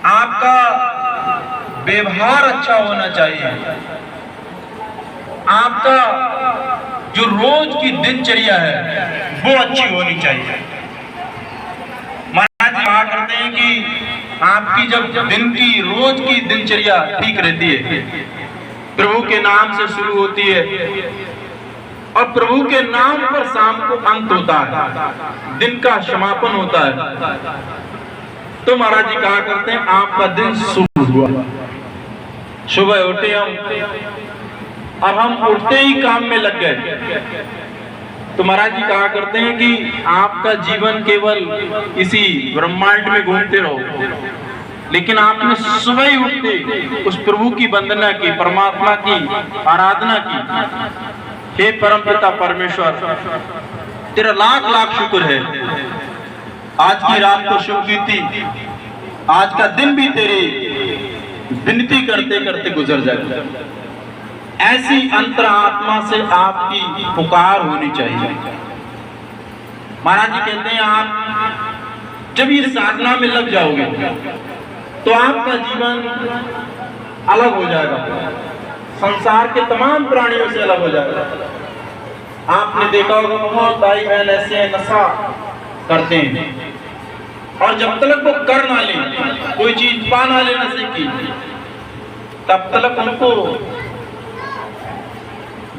आपका व्यवहार अच्छा होना चाहिए, आपका जो रोज की दिनचर्या है वो अच्छी होनी चाहिए। महाराज कहा करते हैं कि आपकी जब दिन की रोज की दिनचर्या ठीक रहती है, प्रभु के नाम से शुरू होती है और प्रभु के नाम पर शाम को अंत होता है, दिन का समापन होता है, तो महाराज जी कहा करते हैं आपका दिन शुभ हुआ। सुबह उठे हम और हम उठते ही काम में लग गए, तो महाराज जी कहा करते हैं कि आपका जीवन केवल इसी ब्रह्मांड में घूमते रहो, लेकिन आपने सुबह ही उठते उस प्रभु की वंदना की, परमात्मा की आराधना की। हे परमपिता परमेश्वर, तेरा लाख लाख शुक्र है, आज की रात तो शुभ बीती, आज का दिन भी तेरी विनती करते करते गुजर जाए। ऐसी अंतरात्मा से आपकी पुकार होनी चाहिए। महाराज जी कहते हैं आप जब ये साधना में लग जाओगे तो आपका जीवन अलग हो जाएगा, संसार के तमाम प्राणियों से अलग हो जाएगा। आपने देखा होगा बहुत भाई बहन ऐसे नशा करते हैं और जब तक वो कर ना ले, कोई चीज पा ना ले नशे की, तब तक उनको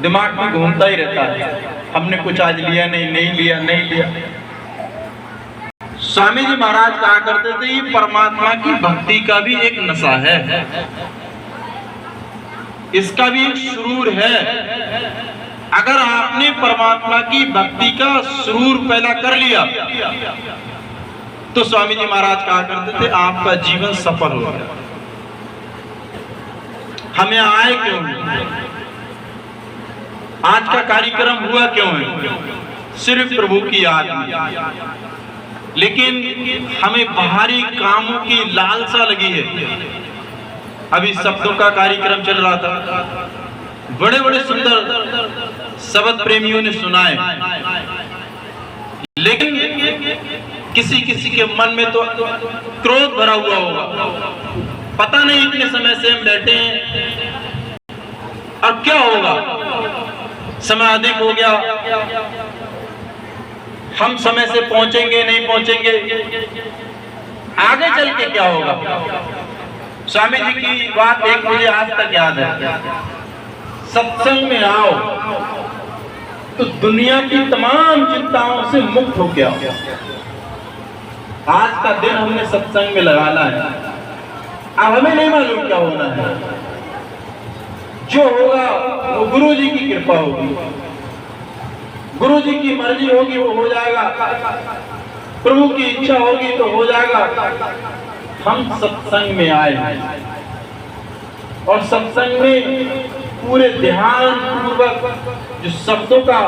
दिमाग में घूमता ही रहता है, हमने कुछ आज लिया नहीं लिया। स्वामी जी महाराज कहा करते थे ये परमात्मा की भक्ति का भी एक नशा है, इसका भी एक सुरूर है। अगर आपने परमात्मा की भक्ति का सुरूर पैदा कर लिया तो स्वामी जी महाराज कहा करते थे आपका जीवन सफल हो गया। हमें आए क्यों, आज का कार्यक्रम हुआ क्यों है, सिर्फ प्रभु की याद में, लेकिन हमें बाहरी कामों की लालसा लगी है। अभी शब्दों का कार्यक्रम चल रहा था, बड़े बड़े सुंदर शब्द प्रेमियों ने सुनाए, लेकिन किसी किसी के मन में तो क्रोध भरा हुआ होगा, पता नहीं इतने समय से हम बैठे हैं और क्या होगा, समय अधिक हो गया, हम समय से पहुंचेंगे नहीं पहुंचेंगे, आगे चल के क्या होगा। स्वामी जी की बात एक मुझे आज तक याद है, सत्संग में आओ तो दुनिया की तमाम चिंताओं से मुक्त हो गया। आज का दिन हमने सत्संग में लगाना है, अब हमें नहीं मालूम क्या होना है, जो होगा वो गुरु जी की कृपा होगी, गुरु जी की मर्जी होगी वो हो जाएगा, प्रभु की इच्छा होगी तो हो जाएगा। हम सत्संग में आए और सत्संग में पूरे ध्यान पूर्वक जो शब्दों का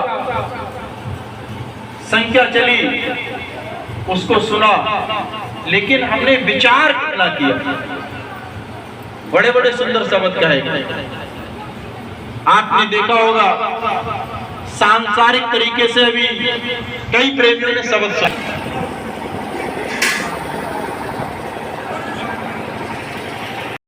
संख्या चली उसको सुना, लेकिन हमने विचार कितना किया। बड़े बड़े सुंदर शब्द कहे, आपने देखा होगा सांसारिक तरीके से अभी कई प्रेमियों ने शब्द सुना,